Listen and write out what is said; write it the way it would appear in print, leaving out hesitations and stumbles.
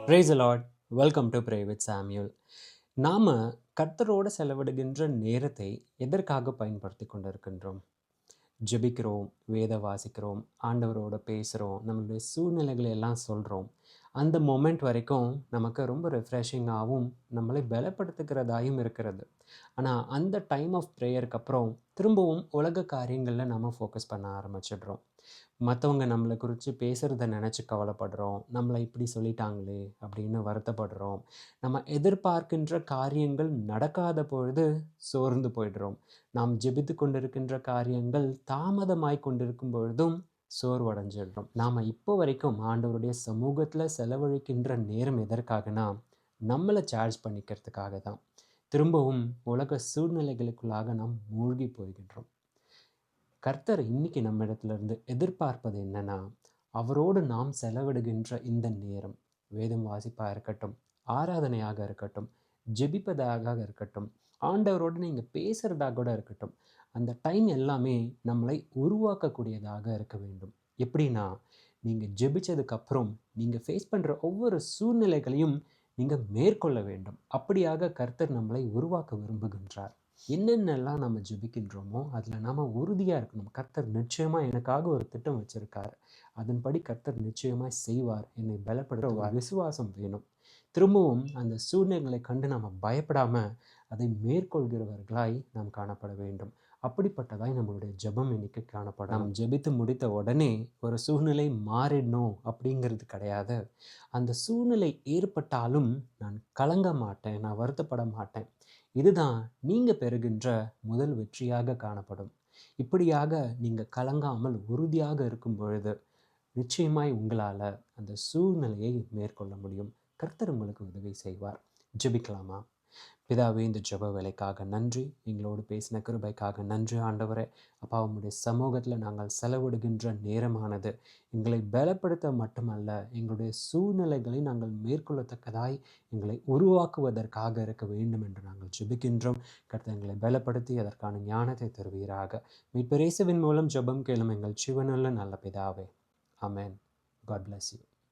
Praise the Lord. Welcome to Pray with Samuel. நாம கர்த்தரோடு செலவிடுகின்ற நேரத்தை எதற்காக பயன்படுத்தி கொண்டிருக்கின்றோம்? ஜெபிக்கிறோம், வேத வாசிக்கிறோம், ஆண்டவரோட பேசுகிறோம், நம்மளுடைய சூழ்நிலைகளை எல்லாம் சொல்கிறோம். அந்த மொமெண்ட் வரைக்கும் நமக்கு ரொம்ப ரெஃப்ரெஷிங்காகவும் நம்மளை பலப்படுத்துகிறதாயும் இருக்கிறது. ஆனால் அந்த டைம் ஆஃப் ப்ரேயருக்கு அப்புறம் திரும்பவும் உலக காரியங்களில் நம்ம ஃபோக்கஸ் பண்ண ஆரம்பிச்சிடுறோம். மற்றவங்க நம்மளை குறித்து பேசுகிறத நினச்சி கவலைப்படுறோம். நம்மளை இப்படி சொல்லிட்டாங்களே அப்படின்னு வருத்தப்படுறோம். நம்ம எதிர்பார்க்கின்ற காரியங்கள் நடக்காத பொழுது சோர்ந்து போயிடுறோம். நாம் ஜெபித்து கொண்டிருக்கின்ற காரியங்கள் தாமதமாய் கொண்டிருக்கும் பொழுதும் சோர்வடைஞ்சிடுறோம். நாம் இப்போ வரைக்கும் ஆண்டவருடைய சமூகத்தில் செலவழிக்கின்ற நேரம் எதற்காகனா நம்மளை சார்ஜ் பண்ணிக்கிறதுக்காக தான். திரும்பவும் உலக சூழ்நிலைகளுக்குள்ளாக நாம் மூழ்கி போகின்றோம். கர்த்தர் இன்னைக்கு நம்ம இடத்துல இருந்து எதிர்பார்ப்பது என்னன்னா, அவரோடு நாம் செலவிடுகின்ற இந்த நேரம், வேதம் வாசிப்பாக இருக்கட்டும், ஆராதனையாக இருக்கட்டும், ஜெபிப்பதாக இருக்கட்டும், ஆண்டவரோடு நீங்கள் பேசுகிறதாக கூட இருக்கட்டும், அந்த டைம் எல்லாமே நம்மளை உருவாக்கக்கூடியதாக இருக்க வேண்டும். எப்படின்னா, நீங்கள் ஜெபிச்சதுக்கப்புறம் நீங்கள் ஃபேஸ் பண்ணுற ஒவ்வொரு சூழ்நிலைகளையும் நீங்கள் மேற்கொள்ள வேண்டும். அப்படியாக கர்த்தர் நம்மளை உருவாக்க விரும்புகின்றார். என்னென்னலாம் நம்ம ஜெபிக்கின்றோமோ அதில் நாம் உறுதியாக இருக்கணும். கர்த்தர் நிச்சயமாக எனக்காக ஒரு திட்டம் வச்சுருக்கார், அதன்படி கர்த்தர் நிச்சயமாக செய்வார், என்னை பலப்படுத்துவார். விசுவாசம் வேணும். திரும்பவும் அந்த சூழ்நிலைகளை கண்டு நாம் பயப்படாமல் அதை மேற்கொள்கிறவர்களாய் நாம் காணப்பட வேண்டும். அப்படிப்பட்டதாய் நம்மளுடைய ஜெபம் இன்னைக்கு காணப்படும். நாம் ஜெபித்து முடித்த உடனே ஒரு சூழ்நிலை மாறிடணும் அப்படிங்கிறது கிடையாது. அந்த சூழ்நிலை ஏற்பட்டாலும் நான் கலங்க மாட்டேன், நான் வருத்தப்பட மாட்டேன். இதுதான் நீங்கள் பெறுகின்ற முதல் வெற்றியாக காணப்படும். இப்படியாக நீங்கள் கலங்காமல் உறுதியாக இருக்கும் பொழுது நிச்சயமாய் உங்களால் அந்த சூழ்நிலையை மேற்கொள்ள முடியும். கர்த்தர் உங்களுக்கு உதவி செய்வார். ஜெபிக்கலாமா? பிதாவே, இந்த ஜெப வேலைக்காக நன்றி, எங்களோடு பேசின கிருபைக்காக நன்றி ஆண்டவரே. அப்பா, உம்முடைய சமூகத்தில் நாங்கள் செலவிடுகின்ற நேரமானது எங்களை பலப்படுத்த மட்டுமல்ல, எங்களுடைய சூழ்நிலைகளை நாங்கள் மேற்கொள்ளத்தக்கதாய் எங்களை உருவாக்குவதற்காக இருக்க வேண்டும் என்று நாங்கள் ஜெபிக்கின்றோம். கர்த்தர் எங்களை பலப்படுத்தி அதற்கான ஞானத்தை தருவீராக. மீட்பர் இயேசுவின் மூலம் ஜெபம் கேளும் எங்கள் ஜீவனுள்ள நல்ல பிதாவே. ஆமென். God bless you.